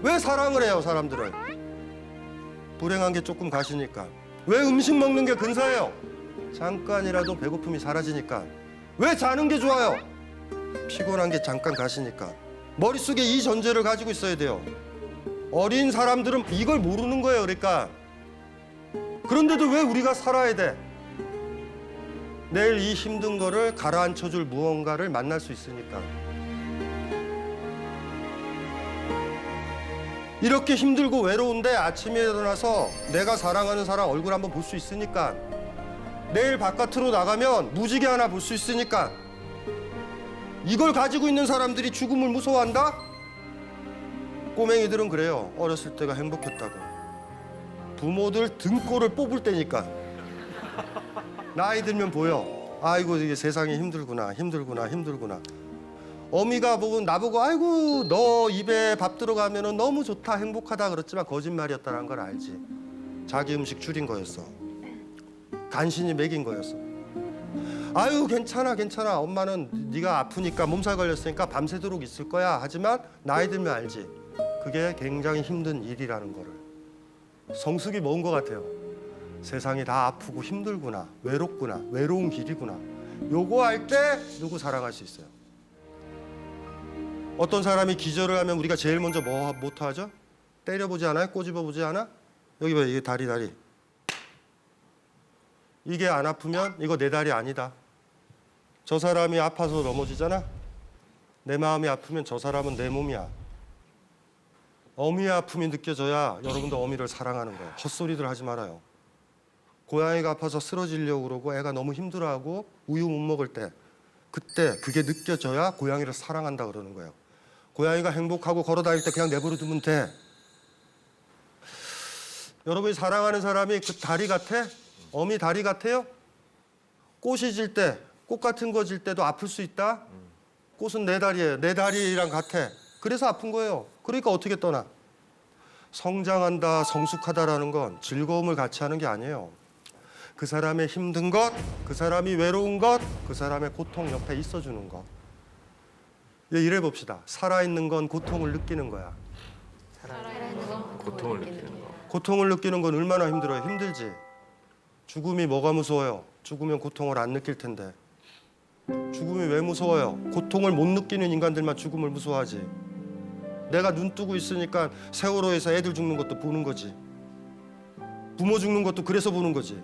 왜 사랑을 해요 사람들은? 불행한 게 조금 가시니까. 왜 음식 먹는 게 근사해요? 잠깐이라도 배고픔이 사라지니까. 왜 자는 게 좋아요? 피곤한 게 잠깐 가시니까. 머릿속에 이 전제를 가지고 있어야 돼요. 어린 사람들은 이걸 모르는 거예요. 그러니까. 그런데도 왜 우리가 살아야 돼? 내일 이 힘든 거를 가라앉혀줄 무언가를 만날 수 있으니까. 이렇게 힘들고 외로운데 아침에 일어나서 내가 사랑하는 사람 얼굴 한번 볼 수 있으니까. 내일 바깥으로 나가면 무지개 하나 볼 수 있으니까. 이걸 가지고 있는 사람들이 죽음을 무서워한다? 꼬맹이들은 그래요. 어렸을 때가 행복했다고. 부모들 등골을 뽑을 때니까. 나이 들면 보여. 아이고 이게 세상이 힘들구나. 어미가 나보고 아이고 너 입에 밥 들어가면 너무 좋다 행복하다 그랬지만 거짓말이었다는 걸 알지. 자기 음식 줄인 거였어. 간신히 먹인 거였어. 아유 괜찮아 엄마는 네가 아프니까 몸살 걸렸으니까 밤새도록 있을 거야. 하지만 나이 들면 알지. 그게 굉장히 힘든 일이라는 거를. 성숙이 먹은 것 같아요. 세상이 다 아프고 힘들구나, 외롭구나, 외로운 길이구나. 요거 할 때 누구 사랑할 수 있어요? 어떤 사람이 기절을 하면 우리가 제일 먼저 뭐부터 하죠? 때려보지 않아요? 꼬집어보지 않아? 여기 봐요. 이게 다리. 이게 안 아프면 이거 내 다리 아니다. 저 사람이 아파서 넘어지잖아? 내 마음이 아프면 저 사람은 내 몸이야. 어미의 아픔이 느껴져야 여러분도 어미를 사랑하는 거예요. 헛소리들 하지 말아요. 고양이가 아파서 쓰러지려고 그러고 애가 너무 힘들어하고 우유 못 먹을 때 그때 그게 느껴져야 고양이를 사랑한다 그러는 거예요. 고양이가 행복하고 걸어 다닐 때 그냥 내버려 두면 돼. 여러분이 사랑하는 사람이 그 다리 같아? 어미 다리 같아요? 꽃이 질 때, 꽃 같은 거 질 때도 아플 수 있다? 꽃은 내 다리예요. 내 다리랑 같아. 그래서 아픈 거예요. 그러니까 어떻게 떠나? 성장한다, 성숙하다라는 건 즐거움을 같이 하는 게 아니에요. 그 사람의 힘든 것, 그 사람이 외로운 것, 그 사람의 고통 옆에 있어주는 것. 이래 봅시다. 살아있는 건 고통을 느끼는 거야. 고통을 느끼는 거. 고통을 느끼는 건 얼마나 힘들어요. 힘들지. 죽음이 뭐가 무서워요? 죽으면 고통을 안 느낄 텐데. 죽음이 왜 무서워요? 고통을 못 느끼는 인간들만 죽음을 무서워하지. 내가 눈 뜨고 있으니까 세월호에서 애들 죽는 것도 보는 거지. 부모 죽는 것도 그래서 보는 거지.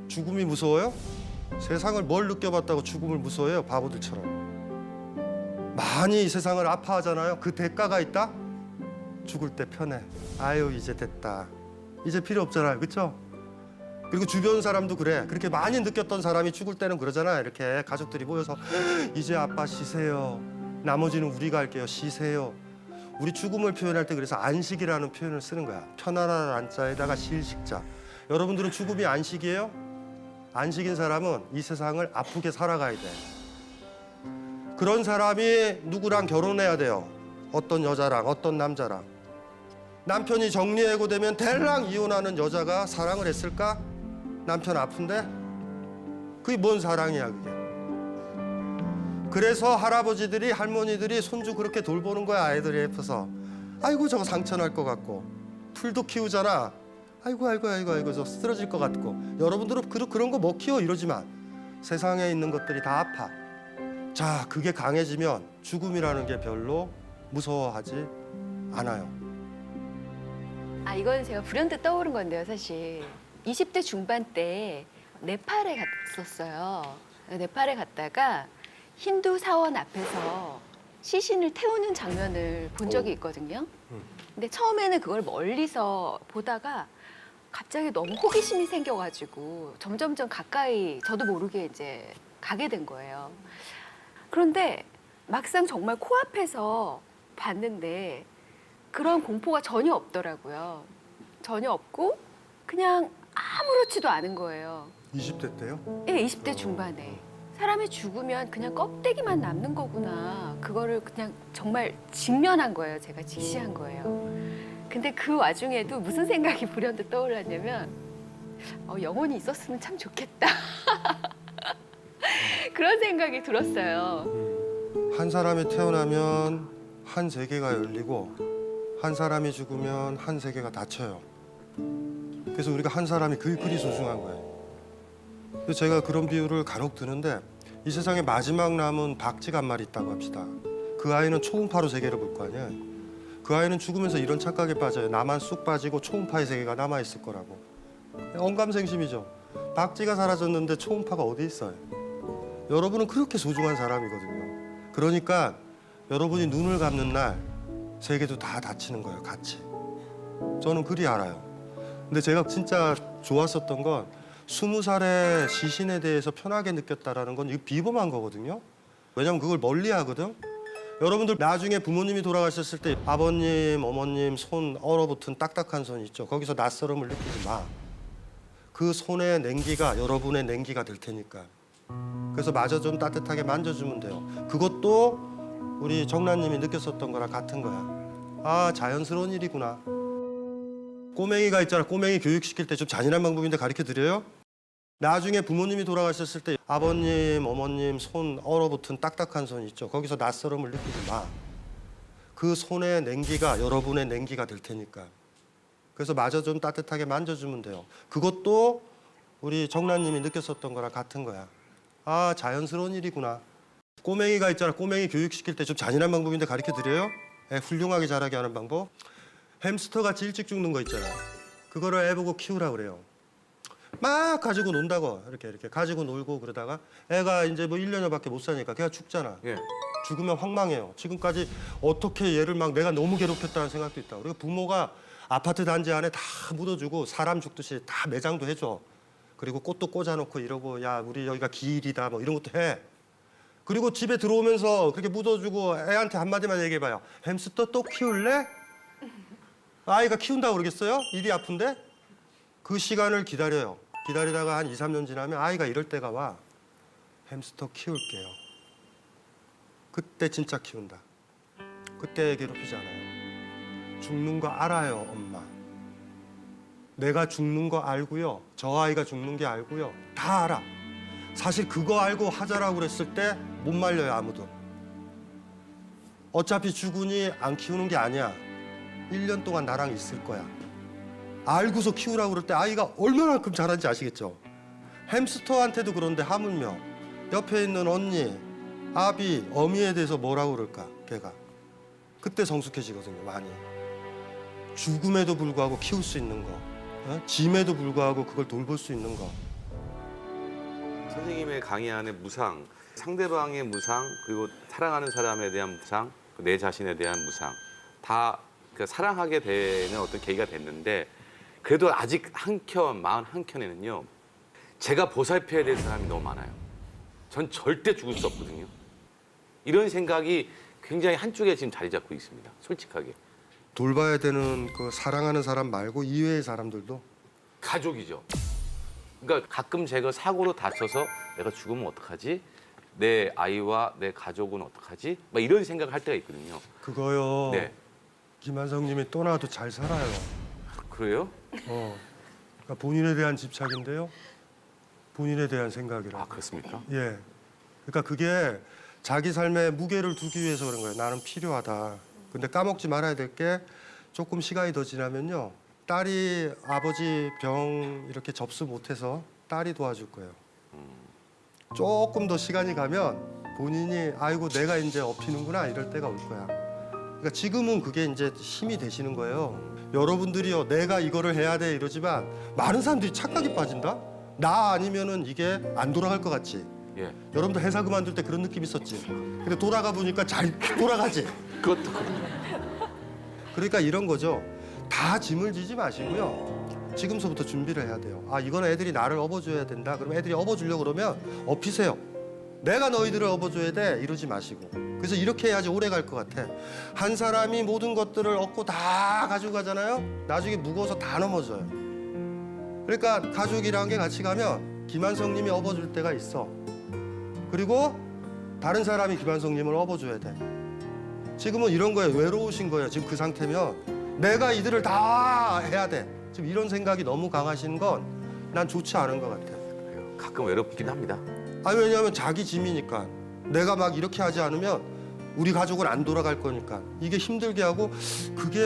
죽음이 무서워요? 세상을 뭘 느껴봤다고 죽음을 무서워해요? 바보들처럼. 많이 이 세상을 아파하잖아요. 그 대가가 있다? 죽을 때 편해. 아유 이제 됐다. 이제 필요 없잖아요. 그렇죠? 그리고 주변 사람도 그래. 그렇게 많이 느꼈던 사람이 죽을 때는 그러잖아요. 이렇게 가족들이 모여서 이제 아빠 쉬세요. 나머지는 우리가 할게요. 쉬세요. 우리 죽음을 표현할 때 그래서 안식이라는 표현을 쓰는 거야. 편안한 안자에다가 실식자. 여러분들은 죽음이 안식이에요? 안식인 사람은 이 세상을 아프게 살아가야 돼. 그런 사람이 누구랑 결혼해야 돼요. 어떤 여자랑 어떤 남자랑. 남편이 정리해고되면 대랑 이혼하는 여자가 사랑을 했을까? 남편 아픈데? 그게 뭔 사랑이야 그게. 그래서 할아버지들이 할머니들이 손주 그렇게 돌보는 거야. 아이들이 예뻐서. 아이고 저거 상처 날 것 같고. 풀도 키우잖아. 아이고 저 쓰러질 것 같고. 여러분들은 그런 거 못 키워 이러지만 세상에 있는 것들이 다 아파. 자, 그게 강해지면 죽음이라는 게 별로 무서워하지 않아요. 아, 이건 제가 불현듯 떠오른 건데요, 사실. 20대 중반 때 네팔에 갔었어요. 네팔에 갔다가 힌두 사원 앞에서 시신을 태우는 장면을 본 적이 있거든요. 근데 처음에는 그걸 멀리서 보다가 갑자기 너무 호기심이 생겨가지고 점점점 가까이 저도 모르게 이제 가게 된 거예요. 그런데 막상 정말 코앞에서 봤는데 그런 공포가 전혀 없더라고요. 전혀 없고 그냥 아무렇지도 않은 거예요. 20대 때요? 예, 20대 중반에. 사람이 죽으면 그냥 껍데기만 남는 거구나. 그거를 그냥 정말 직면한 거예요. 제가 직시한 거예요. 근데 그 와중에도 무슨 생각이 불현듯 떠올랐냐면 영혼이 있었으면 참 좋겠다. 그런 생각이 들었어요. 한 사람이 태어나면 한 세계가 열리고 한 사람이 죽으면 한 세계가 닫혀요. 그래서 우리가 한 사람이 그리 소중한 거예요. 그래서 제가 그런 비유를 간혹 드는데 이 세상에 마지막 남은 박쥐가 한 마리 있다고 합시다. 그 아이는 초음파로 세계를 볼 거 아니에요. 그 아이는 죽으면서 이런 착각에 빠져요. 나만 쑥 빠지고 초음파의 세계가 남아있을 거라고. 언감생심이죠. 박쥐가 사라졌는데 초음파가 어디 있어요. 여러분은 그렇게 소중한 사람이거든요. 그러니까 여러분이 눈을 감는 날 세계도 다 닫히는 거예요. 같이. 저는 그리 알아요. 근데 제가 진짜 좋았었던 건 20살에 시신에 대해서 편하게 느꼈다라는 건 이거 비범한 거거든요. 왜냐면 그걸 멀리 하거든. 여러분들 나중에 부모님이 돌아가셨을 때 아버님, 어머님 손 얼어붙은 딱딱한 손 있죠. 거기서 낯설음을 느끼지 마. 그 손의 냉기가 여러분의 냉기가 될 테니까. 그래서 마저 좀 따뜻하게 만져주면 돼요. 그것도 우리 정란님이 느꼈었던 거랑 같은 거야. 아, 자연스러운 일이구나. 꼬맹이가 있잖아. 꼬맹이 교육시킬 때 좀 잔인한 방법인데 가르쳐드려요? 나중에 부모님이 돌아가셨을 때 아버님, 어머님 손 얼어붙은 딱딱한 손 있죠. 거기서 낯설음을 느끼지 마. 그 손의 냉기가 여러분의 냉기가 될 테니까. 그래서 마저 좀 따뜻하게 만져주면 돼요. 그것도 우리 정란님이 느꼈었던 거랑 같은 거야. 아, 자연스러운 일이구나. 꼬맹이가 있잖아. 꼬맹이 교육시킬 때 좀 잔인한 방법인데 가르쳐 드려요. 애 훌륭하게 자라게 하는 방법. 햄스터같이 일찍 죽는 거 있잖아. 그거를 애 보고 키우라 그래요. 막 가지고 논다고 이렇게 가지고 놀고 그러다가 애가 이제 뭐 1년여밖에 못 사니까 걔가 죽잖아. 예. 죽으면 황망해요. 지금까지 어떻게 얘를 막 내가 너무 괴롭혔다는 생각도 있다. 그리고 부모가 아파트 단지 안에 다 묻어주고 사람 죽듯이 다 매장도 해줘. 그리고 꽃도 꽂아놓고 이러고 야 우리 여기가 기일이다 뭐 이런 것도 해. 그리고 집에 들어오면서 그렇게 묻어주고 애한테 한마디만 얘기해봐요. 햄스터 또 키울래? 아이가 키운다고 그러겠어요? 일이 아픈데? 그 시간을 기다려요. 기다리다가 한 2, 3년 지나면 아이가 이럴 때가 와. 햄스터 키울게요. 그때 진짜 키운다. 그때 괴롭히지 않아요. 죽는 거 알아요, 엄마. 내가 죽는 거 알고요. 저 아이가 죽는 게 알고요. 다 알아. 사실 그거 알고 하자라고 그랬을 때 못 말려요, 아무도. 어차피 죽으니 안 키우는 게 아니야. 1년 동안 나랑 있을 거야. 알고서 키우라고 그럴 때 아이가 얼마나큼 잘하는지 아시겠죠? 햄스터한테도 그런데 하물며 옆에 있는 언니, 아비, 어미에 대해서 뭐라고 그럴까, 걔가. 그때 성숙해지거든요, 많이. 죽음에도 불구하고 키울 수 있는 거, 짐에도 불구하고 그걸 돌볼 수 있는 거. 선생님의 강의안의 무상, 상대방의 무상, 그리고 사랑하는 사람에 대한 무상, 내 자신에 대한 무상 다 그 사랑하게 되는 어떤 계기가 됐는데 그래도 아직 한켠, 마음 한켠에는요. 제가 보살펴야 될 사람이 너무 많아요. 전 절대 죽을 수 없거든요. 이런 생각이 굉장히 한쪽에 지금 자리 잡고 있습니다. 솔직하게. 돌봐야 되는 그 사랑하는 사람 말고 이외의 사람들도 가족이죠. 그러니까 가끔 제가 사고로 다쳐서 내가 죽으면 어떡하지? 내 아이와 내 가족은 어떡하지? 막 이런 생각을 할 때가 있거든요. 그거요. 네. 김한성님이 떠나도 잘 살아요. 그래요? 그러니까 본인에 대한 집착인데요. 본인에 대한 생각이라. 아, 그렇습니까? 예. 그러니까 그게 자기 삶에 무게를 두기 위해서 그런 거예요. 나는 필요하다. 근데 까먹지 말아야 될 게 조금 시간이 더 지나면요. 딸이 아버지 병 이렇게 접수 못해서 딸이 도와줄 거예요. 조금 더 시간이 가면 본인이 아이고 내가 이제 업히는구나 이럴 때가 올 거야. 그러니까 지금은 그게 이제 힘이 되시는 거예요. 여러분들이요, 내가 이거를 해야 돼 이러지만 많은 사람들이 착각에 빠진다. 나 아니면은 이게 안 돌아갈 것 같지. 예. 여러분도 회사 그만둘 때 그런 느낌 있었지. 근데 돌아가 보니까 잘 돌아가지. 그것도 그러니까 이런 거죠. 다 짐을 지지 마시고요. 지금서부터 준비를 해야 돼요. 아, 이건 애들이 나를 업어줘야 된다. 그럼 애들이 업어주려고 그러면 업히세요. 내가 너희들을 업어줘야 돼. 이러지 마시고. 그래서 이렇게 해야지 오래 갈 것 같아. 한 사람이 모든 것들을 얻고 다 가지고 가잖아요. 나중에 무거워서 다 넘어져요. 그러니까 가족이라는 게 같이 가면 김한성님이 업어줄 때가 있어. 그리고 다른 사람이 김한성님을 업어줘야 돼. 지금은 이런 거예요. 외로우신 거예요. 지금 그 상태면 내가 이들을 다 해야 돼. 지금 이런 생각이 너무 강하신 건 난 좋지 않은 것 같아. 그래요. 가끔 외롭긴 합니다. 아니 왜냐하면 자기 짐이니까. 내가 막 이렇게 하지 않으면 우리 가족은 안 돌아갈 거니까. 이게 힘들게 하고 그게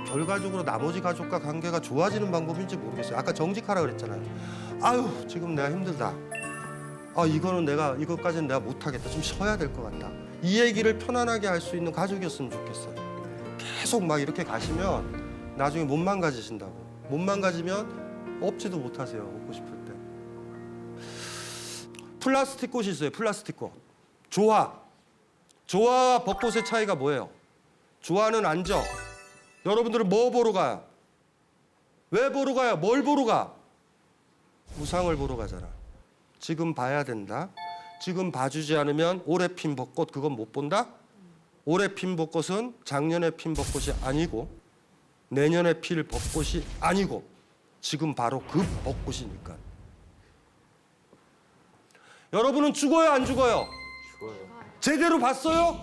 결과적으로 나머지 가족과 관계가 좋아지는 방법인지 모르겠어요. 아까 정직하라 그랬잖아요. 아유 지금 내가 힘들다. 아 이거는 이것까지는 내가 못하겠다. 좀 쉬어야 될 것 같다. 이 얘기를 편안하게 할 수 있는 가족이었으면 좋겠어요. 계속 막 이렇게 가시면 나중에 못 망가지신다고. 못 망가지면 업지도 못하세요. 먹고 싶을 때. 플라스틱 꽃이 있어요. 플라스틱 꽃. 조화와 벚꽃의 차이가 뭐예요? 조화는 앉아. 여러분들은 뭐 보러 가요? 왜 보러 가요? 뭘 보러 가? 우상을 보러 가잖아. 지금 봐야 된다. 지금 봐주지 않으면 올해 핀 벚꽃 그건 못 본다? 올해 핀 벚꽃은 작년에 핀 벚꽃이 아니고 내년에 필 벚꽃이 아니고 지금 바로 그 벚꽃이니까. 여러분은 죽어요 안 죽어요? 죽어요. 제대로 봤어요?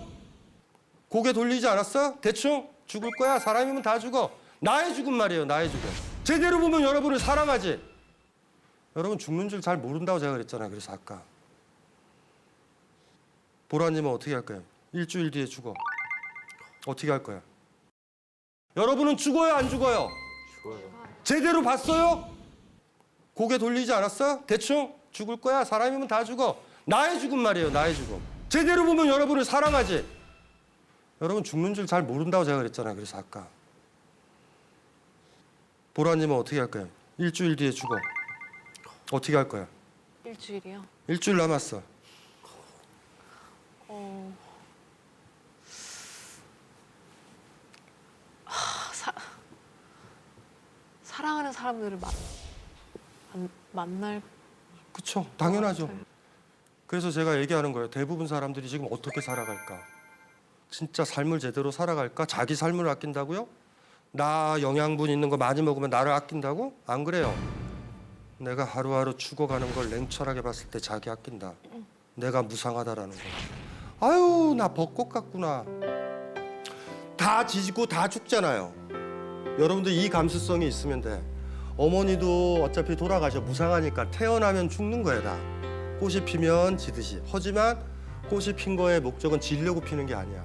고개 돌리지 않았어? 대충 죽을 거야. 사람이면 다 죽어. 나의 죽음 말이에요. 나의 죽음. 제대로 보면 여러분을 사랑하지. 여러분 죽는 줄 잘 모른다고 제가 그랬잖아요. 그래서 아까. 보라님은 어떻게 할 거예요? 일주일 뒤에 죽어. 어떻게 할 거야? 여러분은 죽어요 안 죽어요? 죽어요. 제대로 봤어요? 고개 돌리지 않았어? 대충 죽을 거야. 사람이면 다 죽어. 나의 죽음 말이에요. 나의 죽음. 제대로 보면 여러분을 사랑하지. 여러분 죽는 줄 잘 모른다고 제가 그랬잖아요. 그래서 아까. 보라님은 어떻게 할 거야? 일주일 뒤에 죽어. 어떻게 할 거야? 일주일이요. 일주일 남았어. 사랑하는 사람들을 만날 그쵸? 당연하죠. 그래서 제가 얘기하는 거예요. 대부분 사람들이 지금 어떻게 살아갈까? 진짜 삶을 제대로 살아갈까? 자기 삶을 아낀다고요? 나 영양분 있는 거 많이 먹으면 나를 아낀다고? 안 그래요. 내가 하루하루 죽어가는 걸 냉철하게 봤을 때 자기 아낀다. 내가 무상하다라는 거. 아유, 나 벚꽃 같구나. 다 지지고 다 죽잖아요. 여러분들 이 감수성이 있으면 돼. 어머니도 어차피 돌아가셔. 무상하니까 태어나면 죽는 거야 다. 꽃이 피면 지듯이. 하지만 꽃이 핀 거의 목적은 지려고 피는 게 아니야.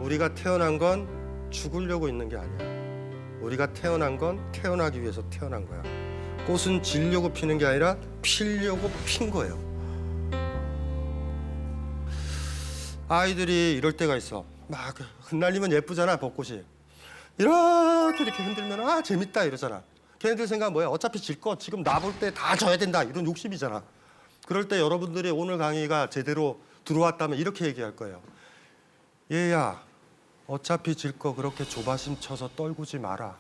우리가 태어난 건 죽으려고 있는 게 아니야. 우리가 태어난 건 태어나기 위해서 태어난 거야. 꽃은 지려고 피는 게 아니라 피려고 핀 거예요. 아이들이 이럴 때가 있어. 막 흩날리면 예쁘잖아 벚꽃이. 이렇게 흔들면 아 재밌다 이러잖아. 걔네들 생각 뭐야? 어차피 질 거 지금 나 볼 때 다 져야 된다 이런 욕심이잖아. 그럴 때 여러분들이 오늘 강의가 제대로 들어왔다면 이렇게 얘기할 거예요. 얘야 어차피 질 거 그렇게 조바심 쳐서 떨구지 마라.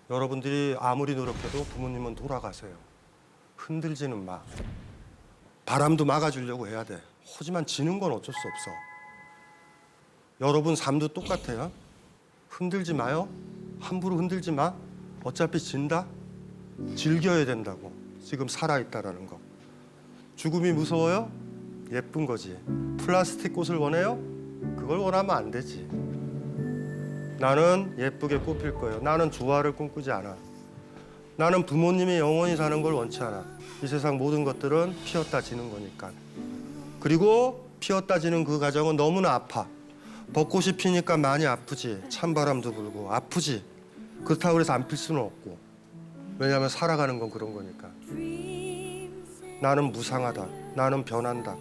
여러분들이 아무리 노력해도 부모님은 돌아가세요. 흔들지는 마. 바람도 막아주려고 해야 돼. 하지만 지는 건 어쩔 수 없어. 여러분 삶도 똑같아요. 흔들지 마요. 함부로 흔들지 마. 어차피 진다. 즐겨야 된다고. 지금 살아있다라는 거. 죽음이 무서워요? 예쁜 거지. 플라스틱 꽃을 원해요? 그걸 원하면 안 되지. 나는 예쁘게 꽃필 거예요. 나는 조화를 꿈꾸지 않아. 나는 부모님이 영원히 사는 걸 원치 않아. 이 세상 모든 것들은 피었다 지는 거니까. 그리고 피었다 지는 그 과정은 너무나 아파. 벚꽃이 피니까 많이 아프지. 찬바람도 불고 아프지. 그렇다고 해서 안 필 수는 없고. 왜냐하면 살아가는 건 그런 거니까. 나는 무상하다. 나는 변한다.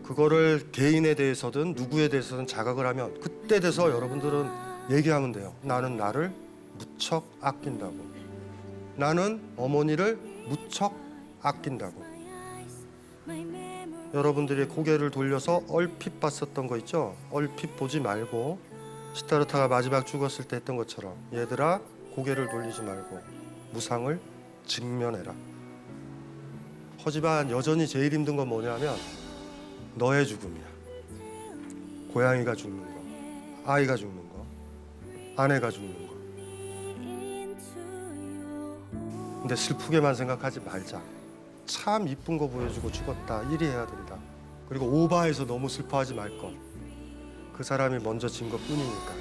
그거를 개인에 대해서든 누구에 대해서든 자각을 하면 그때 돼서 여러분들은 얘기하면 돼요. 나는 나를 무척 아낀다고. 나는 어머니를 무척 아낀다고. 여러분들이 고개를 돌려서 얼핏 봤었던 거 있죠? 얼핏 보지 말고 시타르타가 마지막 죽었을 때 했던 것처럼 얘들아 고개를 돌리지 말고 무상을 직면해라. 하지만 여전히 제일 힘든 건 뭐냐면 너의 죽음이야. 고양이가 죽는 거, 아이가 죽는 거, 아내가 죽는 거. 근데 슬프게만 생각하지 말자. 참 이쁜 거 보여주고 죽었다. 이리 해야 된다. 그리고 오바해서 너무 슬퍼하지 말 것. 그 사람이 먼저 진 것 뿐이니까.